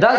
10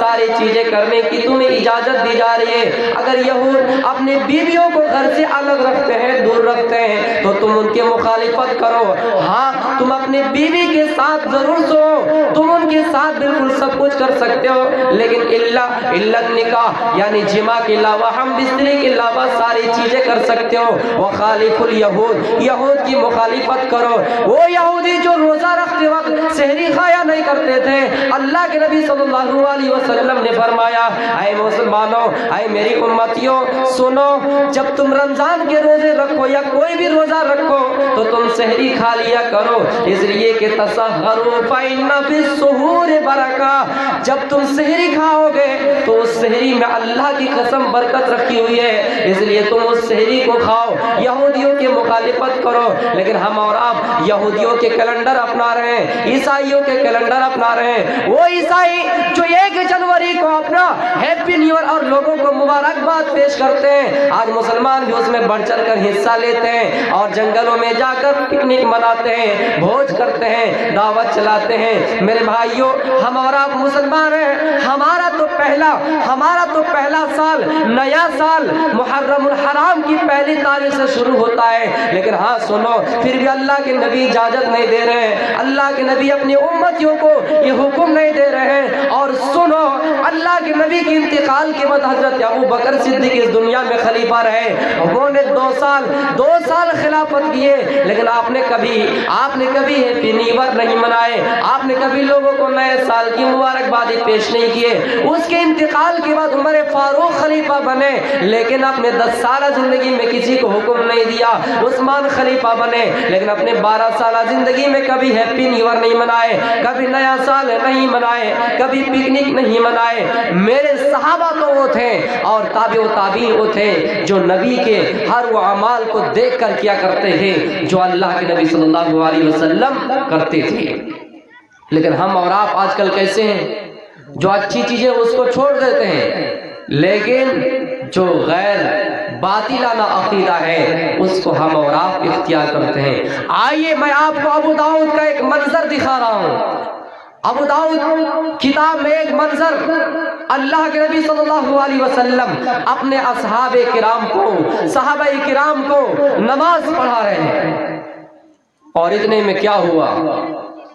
ساری چیزیں کرنے کی تمہیں اجازت دی جا رہی ہے۔ اگر یہود اپنے بیویوں کو گھر سے الگ رکھتے ہیں، دور رکھتے ہیں، تو تم ان کے مخالفت کرو۔ ہاں تم اپنے بیوی کے ساتھ ضرور سو، تم ان کے ساتھ بالکل سب کچھ کر سکتے ہو، لیکن اللہ نکاح یعنی جماع کے علاوہ، ہم بستری کے علاوہ ساری چیزیں کر سکتے ہو۔ وخالف الیہود، یہود کی مخالفت کرو۔ وہ یہودی جو روزہ رکھتے وقت سحری کھایا نہیں کرتے تھے، اللہ کے نبی صلی اللہ علیہ وسلم نے فرمایا اے مسلمانوں، اے میری امتیوں، سنو، جب تم رمضان کے روزے رکھو یا کوئی بھی روزہ رکھو تو تم سحری کھا لیا کرو، اس لیے کہ تسحروا فإن فی السحور برکہ، جب تم سحری کھاؤ گے تو اس سحری میں اللہ کی قسم برکت رکھی ہوئی ہے، اس لیے تم اس سحری کو کھاؤ۔ یہودیوں کی مخالفت کرو، لیکن ہم اور آپ یہودیوں کے کیلنڈر اپنا رہے ہیں، عیسائیوں کے کیلنڈر اپنا رہے ہیں۔ وہ عیسائی جو 1 جنوری کو اپنا ہیپی نیو ایئر اور لوگوں کو مبارکباد پیش کرتے ہیں، آج مسلمان بھی اس میں بڑھ چڑھ کر حصہ لیتے ہیں اور جنگلوں میں جا کر پکنک مناتے ہیں، بھوج کرتے ہیں، دعوت چلاتے ہیں۔ میرے بھائیوں، ہم اور آپ مسلمان ہیں، ہمارا تو پہلا سال، نیا سال محرم الحرام کی پہلی تاریخ سے شروع ہوتا ہے، لیکن ہاں سنو، پھر بھی اللہ کے نبی اجازت نہیں دے رہے ہیں، اللہ کے نبی اپنی امتیوں کو یہ حکم نہیں دے رہے ہیں۔ اور سنو، اللہ کے نبی کے انتقال کے بعد حضرت ابو بکر صدیق اس دنیا میں خلیفہ رہے، انہوں نے 2 سال خلافت کیے، لیکن آپ نے کبھی ہیپی نیو ایئر نہیں منائے، آپ نے کبھی لوگوں کو نئے سال کی مبارکبادی پیش نہیں کیے۔ اس کے انتقال کے بعد عمر فاروق خلیفہ بنے، لیکن اپنے 10 سالہ زندگی میں کسی کو حکم نہیں دیا۔ عثمان خلیفہ بنے، لیکن اپنے 12 سالہ زندگی میں کبھی ہیپی نیو ایئر نہیں منائے، کبھی نیا سال نہیں منائے، کبھی پکنک نہیں منائے۔ میرے صحابہ تو وہ تھے اور تابع و تابعین وہ تھے جو نبی کے ہر وہ اعمال کو دیکھ کر کیا کرتے تھے جو اللہ کے نبی صلی اللہ علیہ وسلم کرتے تھے۔ لیکن ہم اور آپ آج کل کیسے ہیں؟ جو اچھی چیزیں اس کو چھوڑ دیتے ہیں، لیکن جو غیر باطلانہ عقیدہ ہے اس کو ہم اور آپ اختیار کرتے ہیں۔ آئیے میں آپ کو ابو داؤد کا ایک منظر دکھا رہا ہوں۔ ابو داؤد کتاب میں ایک منظر، اللہ کے نبی صلی اللہ علیہ وسلم اپنے صحابہ کرام کو نماز پڑھا رہے ہیں، اور اتنے میں کیا ہوا،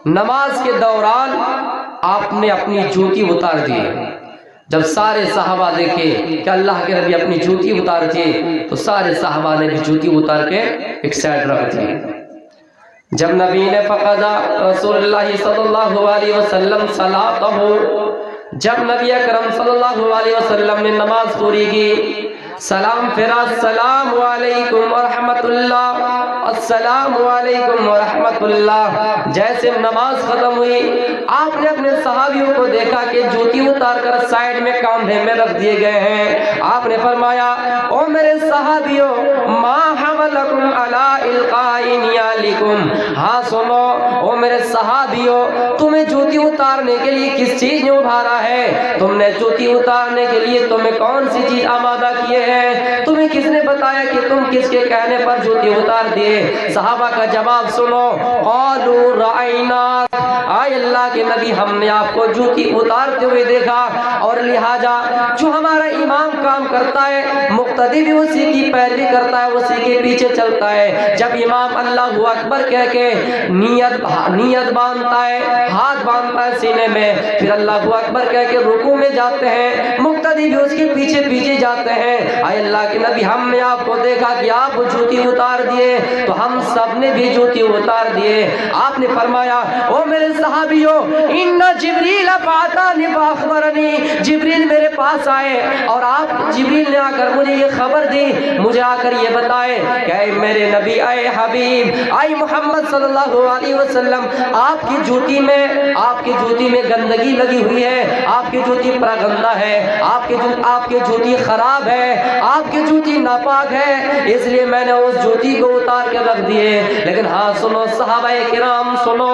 نماز کے دوران آپ نے اپنی جوتی اتار دی۔ جب سارے صحابہ دیکھے کہ اللہ کے نبی اپنی جوتی اتار دیے تو سارے صحابہ نے بھی جوتی اتار کے ایک سائڈ رکھ دی۔ جب نبی نے فقضا رسول اللہ صلی اللہ علیہ وسلم صلاتہ، جب نبی اکرم صلی اللہ علیہ وسلم نے نماز پوری کی، سلام پھرا، السلام علیکم ورحمت اللہ، السلام علیکم ورحمت اللہ۔ جیسے نماز ختم ہوئی، آپ نے اپنے صحابیوں کو دیکھا کہ جوتی اتار کر سائڈ میں کاندھے میں رکھ دیے گئے ہیں۔ آپ نے فرمایا او میرے صحابیوں، ما حملکم علی القاء نعالکم، ہاں سنو او میرے صحابیوں، تمہیں جوتی اتارنے کے لیے کس چیز نے ابھارا ہے؟ تم نے جوتی اتارنے کے لیے تمہیں کون سی چیز آمادہ کیے ہیں؟ تمہیں کس نے بتایا کہ تم کس کے کہنے پر جوتی اتار دیے؟ صحابہ کا جواب سنو، قالوا رأینا، آئے اللہ کے نبی ہم نے آپ کو جوتی اتارتے ہوئے دیکھا، اور لہٰذا جو ہمارا امام کام کرتا ہے مقتدی بھی اسی کی پیروی کرتا ہے، اسی کے پیچھے چلتا ہے۔ جب امام اللہ اکبر کہہ کے نیت باندھتا ہے، ہاتھ باندھتا ہے سینے میں، پھر اللہ اکبر کہہ کے رکوع میں جاتے ہیں، مقتدی بھی اس کے پیچھے پیچھے جاتے ہیں۔ اے اللہ کے نبی ہم نے آپ کو دیکھا کہ آپ جوتی اتار دیے تو ہم سب نے بھی جوتی اتار دیے۔ آپ نے فرمایا او میرے صحابیوں، ان جبریل فاتانی فاخبرنی، جبریل میرے پاس آئے اور جبریل نے آ کر مجھے یہ خبر دی، مجھے آ کر یہ بتائے کہ اے میرے نبی، اے حبیب، اے محمد صلی اللہ علیہ وسلم، آپ کی جوتی میں گندگی لگی ہوئی ہے، آپ کی جوتی پراگندہ ہے، آپ کی جوتی خراب ہے، آپ کی جوتی ناپاک ہے، اس لیے میں نے اس جوتی کو اتار کے رکھ دیے۔ لیکن ہاں سنو صحابہ کرام، سنو،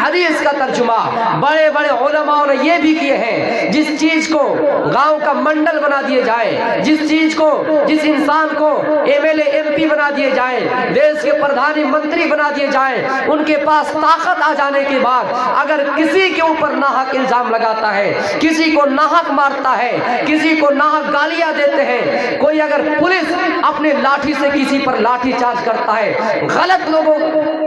حدیث کا ترجمہ بڑے بڑے علماء نے یہ بھی کیے ہیں، جس چیز کو گاؤں کا منڈل بنا دیے جائے، جس انسان کو M L A M P بنا دیے جائیں، دیش کے پردھان منتری بنا دیے جائیں، ان کے پاس طاقت آ جانے کے بعد اگر کسی کے اوپر ناحق الزام لگاتا ہے، کسی کو ناحق مارتا ہے، کسی کو ناحق گالیاں دیتے ہیں، کوئی اگر پولیس اپنے لاٹھی سے کسی پر لاٹھی چارج کرتا ہے، غلط لوگوں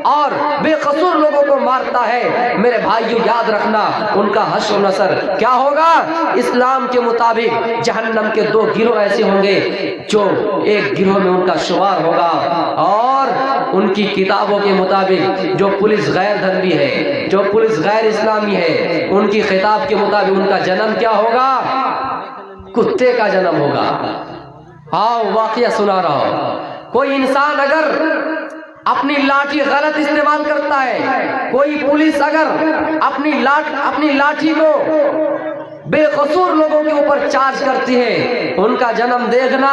اور بے قصور لوگوں کو مارتا ہے، میرے بھائیو یاد رکھنا ان کا حشر و نصر کیا ہوگا؟ اسلام کے مطابق جہنم کے 2 گروہ ایسے ہوں گے جو ایک گروہ میں ان کا شمار ہوگا، اور ان کی کتابوں کے مطابق جو پولیس غیر دھرمی ہے، جو پولیس غیر اسلامی ہے، ان کی خطاب کے مطابق ان کا جنم کیا ہوگا؟ کتے کا جنم ہوگا۔ آؤ واقعہ سنا رہا ہوں۔ کوئی انسان اگر اپنی لاٹھی غلط استعمال کرتا ہے، کوئی پولیس اگر اپنی لاٹھی کو بے قصور لوگوں کے اوپر چارج کرتی ہے، ان کا جنم دیکھنا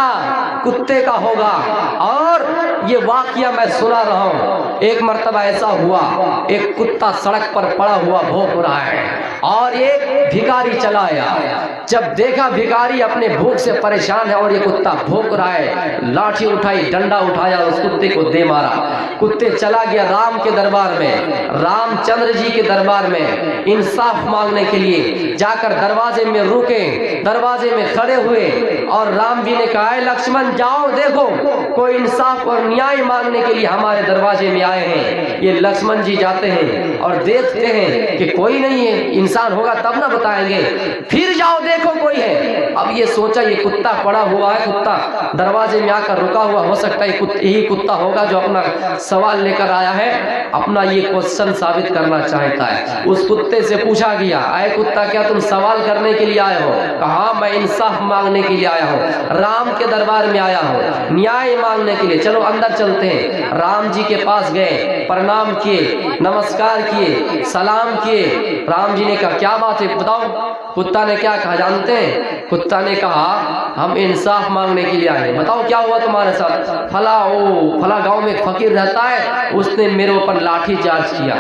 کتے کا ہوگا۔ اور یہ واقعہ میں سنا رہا ہوں، ایک مرتبہ ایسا ہوا، ایک کتا سڑک پر پڑا ہوا بھونک رہا ہے اور ایک بھکاری چلا آیا۔ جب دیکھا بھکاری اپنے بھوک سے پریشان ہے اور یہ کتا بھونک رہا ہے، لاٹھی اٹھائی، ڈنڈا اٹھایا، اس کتے کو دے مارا۔ کتے چلا گیا رام کے دربار میں، رام چندر جی کے دربار میں انصاف مانگنے کے لیے، جا کر دروازے میں رکے، دروازے میں کھڑے ہوئے، اور رام جی نے کہا اے لکشمن جاؤ دیکھو کوئی انصاف اور نیائے مانگنے کے لیے ہمارے دروازے میں آئے ہیں۔ یہ لکشمن جی جاتے ہیں اور دیکھتے ہیں کہ کوئی نہیں ہے، انسان ہوگا تب نہ بتائیں گے، پھر جاؤ دیکھو کوئی ہے۔ اب یہ سوچا یہ کتا پڑا ہوا ہے، کتا دروازے میں آ کر رکا ہوا، ہو سکتا ہے یہی کتا ہوگا جو اپنا سوال لے کر آیا ہے، اپنا یہ کوشچن ثابت کرنا چاہتا ہے۔ اس کتے سے پوچھا گیا اے کتا کیا تم سوال کرنے کے لیے آئے ہو؟ کہا میں انصاف مانگنے کے لیے آیا ہوں، رام کے دربار میں آیا ہوں، نیائے مانگنے کے لیے، چلو اندر چلتے ہیں۔ رام جی کے پاس گئے، پرنام کیے، نمسکار کیے، سلام کیے۔ رام جی نے کہا کیا بات ہے بتاؤ؟ کتا نے کیا کہا جانتے ہیں؟ کتا نے کہا ہم انصاف مانگنے کے لیے آئے ہیں، بتاؤ کیا ہوا تمہارے ساتھ؟ فلاں گاؤں میں ایک فقیر رہتا ہے، اس نے میرے اوپر لاٹھی چارج کیا،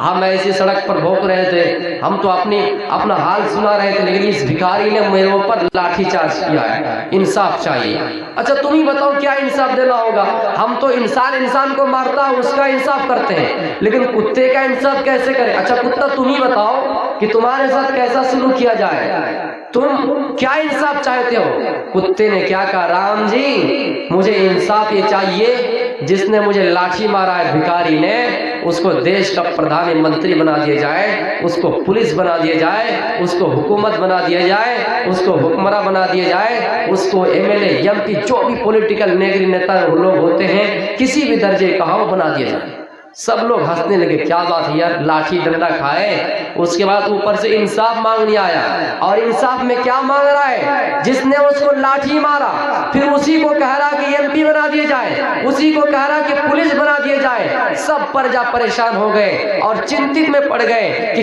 ہم ایسی سڑک پر بھونک رہے تھے، ہم تو اپنا حال سنا رہے تھے، لیکن اس بھکاری نے میرے اوپر لاٹھی چارج کیا ہے، انصاف چاہیے۔ اچھا تم ہی بتاؤ کیا انصاف دینا ہوگا؟ ہم تو انسان کو مارتا ہے اس کا انصاف کرتے ہیں، لیکن کتے کا انصاف کیسے کریں؟ اچھا کتا تم ہی بتاؤ کہ تمہارے ساتھ کیسا سلوک کیا جائے، تم کیا انصاف چاہتے ہو؟ کتے نے کیا کہا رام جی مجھے انصاف یہ چاہیے، جس نے مجھے لاٹھی مارا ہے بھکاری نے، اس کو دیش کا پردھان منتری بنا دیا جائے، اس کو پولیس بنا دیا جائے، اس کو حکومت بنا دیا جائے، اس کو حکمراں بنا دیا جائے، اس کو M L A M P جو بھی پولیٹیکل نیتا لوگ ہوتے ہیں کسی بھی درجے کا وہ بنا دیا جائے۔ سب لوگ ہنسنے لگے، کیا بات ہے یار، لاٹھی ڈنڈا کھائے، اس کے بعد اوپر سے انصاف مانگنے آیا، اور انصاف میں کیا مانگ رہا ہے؟ جس نے اس کو لاٹھی مارا پھر اسی کو کہہ رہا کہ ایم پی بنا دیے جائے، اسی کو کہہ رہا کہ پولیس بنا دیے جائے۔ سب پرجا پریشان ہو گئے اور چنتت میں پڑ گئے کہ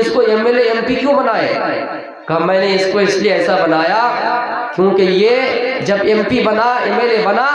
اس کو M L A M P کیوں بنائے؟ کہا میں نے اس کو اس لیے ایسا بنایا کیونکہ یہ جب ایم پی بنا، ایم ایل اے بنا،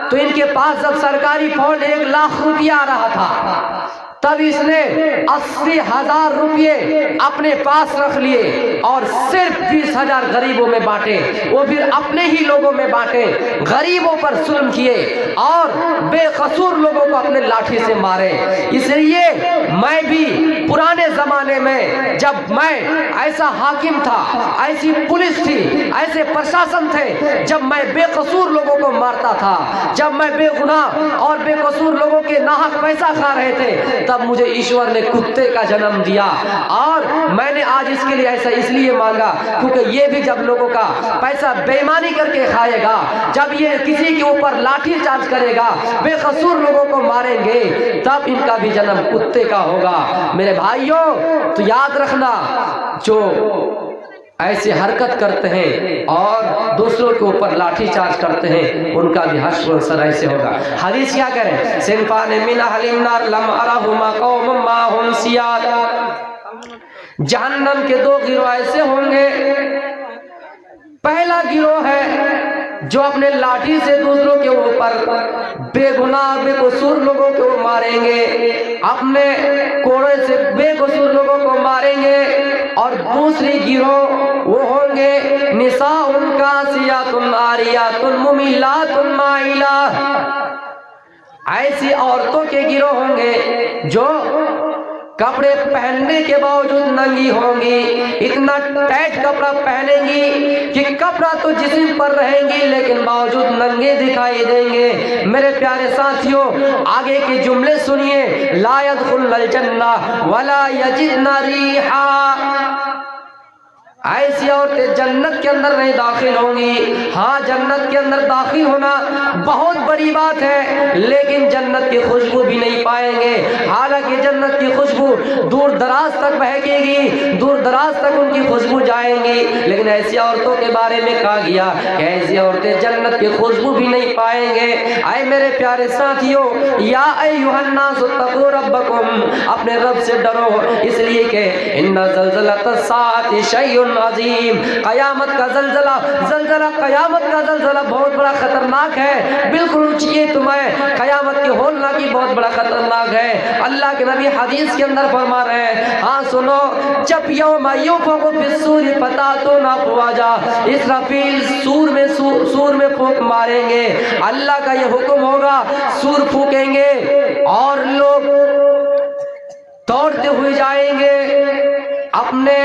تو ان کے پاس جب سرکاری فنڈ 1 لاکھ روپیہ آ رہا تھا، تب اس نے 80,000 روپے اپنے پاس رکھ لیے اور صرف 20,000 غریبوں میں بانٹے، وہ پھر اپنے ہی لوگوں میں بانٹے، غریبوں پر ظلم کیے اور بے قصور لوگوں کو اپنے لاٹھی سے مارے۔ اس لیے میں بھی پرانے زمانے میں جب میں ایسا حاکم تھا، ایسی پولیس تھی، ایسے پرشاسن تھے، جب میں بے قصور لوگوں کو مارتا تھا، جب میں بے گناہ اور بے قصور لوگوں کے ناحق پیسہ کھا رہے تھے، تب مجھے ایشور نے کتے کا جنم دیا، اور میں نے آج اس کے لیے ایسا اس لیے مانگا کیونکہ یہ بھی جب لوگوں کا پیسہ بے ایمانی کر کے کھائے گا، جب یہ کسی کے اوپر لاٹھی چارج کرے گا، بے قصور لوگوں کو ماریں گے، تب ان کا بھی جنم کتے کا ہوگا۔ میرے بھائیوں تو یاد رکھنا، جو ایسے حرکت کرتے ہیں اور دوسروں کے اوپر لاٹھی چارج کرتے ہیں، ان کا بھی حشر و نصر ایسے ہوگا۔ حدیث کیا کریں؟ صنفان من اہل النار لم ارہما قوم معهم سیاد، جہنم کے دو گروہ ایسے ہوں گے۔ پہلا گروہ ہے جو اپنے لاٹھی سے دوسروں کے اوپر بے گناہ بے قصور لوگوں کو ماریں گے، اپنے کوڑے سے بے قصور لوگوں کو ماریں گے۔ اور دوسری گروہ وہ ہوں گے نساء کاسیات عاریات ممیلات مائلات، ایسی عورتوں کے گروہ ہوں گے جو کپڑے پہننے کے باوجود ننگی ہوں گی، اتنا ٹائٹ کپڑا پہنیں گی کہ کپڑا تو جسم پر رہیں گی لیکن باوجود ننگے دکھائی دیں گے۔ میرے پیارے ساتھیوں، آگے کے جملے سنیے، لا يدخلن الجنہ ولا یجدن ریحا، ایسی عورتیں جنت کے اندر نہیں داخل ہوں گی۔ ہاں، جنت کے اندر داخل ہونا بہت بڑی بات ہے، لیکن جنت کی خوشبو بھی نہیں پائیں گے۔ حالانکہ جنت کی خوشبو دور دراز تک بہکے گی، دور دراز تک ان کی خوشبو جائیں گی، لیکن ایسی عورتوں کے بارے میں کہا گیا کہ ایسی عورتیں جنت کی خوشبو بھی نہیں پائیں گے۔ اے میرے پیارے ساتھیوں، یا ایھا الناس اتقوا ربکم، اپنے رب سے ڈرو، اس لیے کہ ان زلزلۃ الساعۃ شیء عظیم، قیامت کا زلزلہ قیامت کا زلزلہ بہت بڑا خطرناک ہے۔ بالکل اونچیے تمہیں، قیامت کی ہولناکی بہت بڑا خطرناک ہے۔ اللہ کے نبی حدیث کے اندر فرما رہے ہیں، ہاں سنو، جب یوم ینفخ فی الصور فتأتون افواجا، اسرافیل سور میں پھونک ماریں گے، اللہ کا یہ حکم ہوگا، سور پھونکیں گے اور لوگ دوڑتے ہوئے جائیں گے، اپنے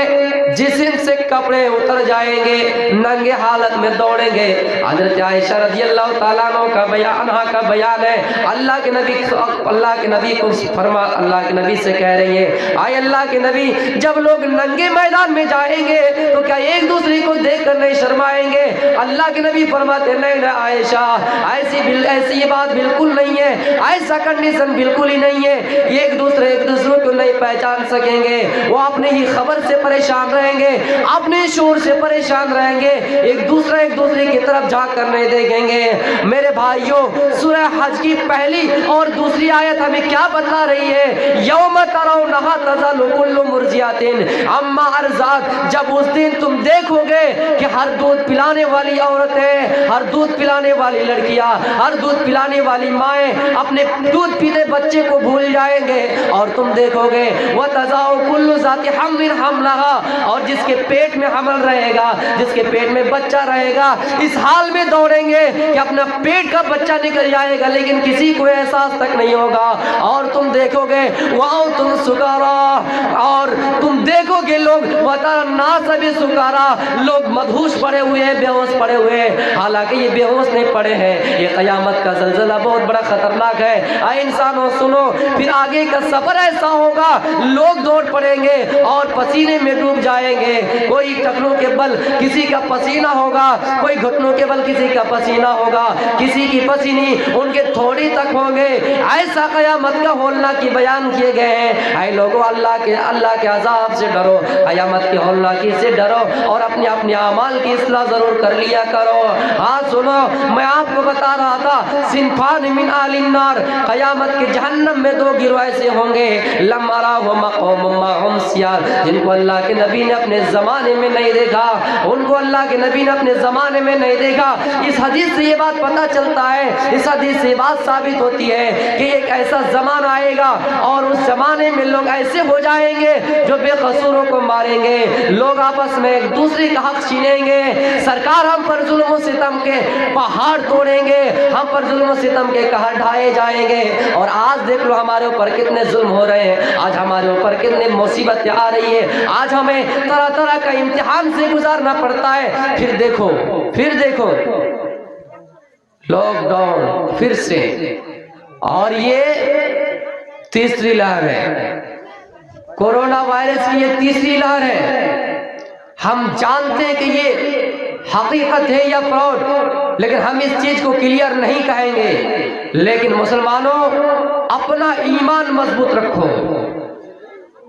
جسم سے کپڑے اتر جائیں گے، ننگے حالت میں دوڑیں گے۔ حضرت عائشہ رضی اللہ تعالیٰ عنہ کا بیان ہے، اللہ کے نبی کو فرما، اللہ کے نبی سے کہہ رہی ہے، آئے اللہ کے نبی، جب لوگ ننگے میدان میں جائیں گے تو کیا ایک دوسرے کو دیکھ کر نہیں شرمائیں گے؟ اللہ کے نبی فرماتے نہیں عائشہ، ایسی یہ بات بالکل نہیں ہے، ایسا کنڈیشن بالکل ہی نہیں ہے، ایک دوسرے کو نہیں پہچان سکیں گے، وہ اپنے ہی خبر سے پریشان رہیں گے، اپنے شور سے پریشان رہیں گے، ایک دوسرے کی طرف جھانک کر نہیں دیکھیں گے۔ میرے بھائیوں، سورہ حج کی پہلی اور دوسری آیت ہمیں کیا بتلا رہی ہے؟ یوم ترونھا تذہل کل مرضعۃ عما ارضعت، جب اس دن تم دیکھو گے کہ ہر دودھ پلانے والی عورتیں، ہر دودھ پلانے والی لڑکیاں، ہر دودھ پلانے والی مائیں اپنے دودھ پیتے بچے کو بھول جائیں گے، اور تم دیکھو گے وتضع کل ذات حمل حملها، اور جس کے پیٹ میں حمل رہے گا، جس کے پیٹ میں بچہ رہے گا، اس حال میں دوڑیں گے کہ اپنا پیٹ کا بچہ نکل جائے گا، لیکن کسی کو احساس تک نہیں ہوگا۔ اور تم دیکھو گے وَأَنْتُمْ سُكَارَىٰ، اور تم دیکھو گے لوگ وَتَرَى النَّاسَ بِسُكَارَىٰ، لوگ مدہوش پڑے ہوئے ہیں، بے ہوش پڑے ہوئے ہیں، حالانکہ یہ بے ہوش نہیں پڑے ہیں۔ یہ قیامت کا زلزلہ بہت بڑا خطرناک ہے۔ اے انسانوں سنو، پھر آگے کا سفر ایسا ہوگا، لوگ دوڑ پڑیں گے اور پسینے میں ڈوب جائیں گے، کوئی ٹخنوں کے بل کسی کا پسینہ ہوگا، کوئی گھٹنوں کے بل کسی کا پسینہ ہوگا، کسی کی پسینی ان کے تھوڑی تک ہوں گے۔ ایسا قیامت کا ہولناکی بیان کیے گئے ہیں۔ اے لوگوں، اللہ کے عذاب سے ڈرو، قیامت کی ہولناکی سے ڈرو، اور اپنے اعمال کی اصلاح ضرور کر لیا کرو۔ ہاں سنو، میں آپ کو بتا رہا تھا، صنفان من اہل النار، قیامت کے جہنم میں دو گروہ ایسے ہوں گے، لم اراہما قوم معهم سیاد، جن کو اللہ کے نبی نے اپنے زمانے میں نہیں دیکھا، ان کو اللہ کے نبی نے اپنے زمانے میں نہیں دیکھا۔ اس حدیث سے یہ بات پتہ چلتا ہے، اس حدیث سے یہ بات ثابت ہوتی ہے کہ ایک ایسا زمانہ آئے گا اور اس زمانے میں لوگ ایسے ہو جائیں گے جو بے قصوروں کو ماریں گے، لوگ آپس میں ایک دوسرے کا حق چھینیں گے، سرکار ہم پر ظلم و ستم کے پہاڑ توڑیں گے، ہم پر ظلم و ستم کے قہر ڈھائے جائیں گے۔ اور آج دیکھ لو ہمارے اوپر کتنے ظلم ہو رہے ہیں، آج ہمارے اوپر کتنے مصیبتیں آ رہی ہے، آج ہمیں طرح طرح کا امتحان سے گزارنا پڑتا ہے۔ پھر دیکھو لاک ڈاؤن پھر سے، اور یہ تیسری لہر ہے، کورونا وائرس کی یہ تیسری لہر ہے۔ ہم جانتے ہیں کہ یہ حقیقت ہے یا فراڈ، لیکن ہم اس چیز کو کلیئر نہیں کہیں گے۔ لیکن مسلمانوں، اپنا ایمان مضبوط رکھو،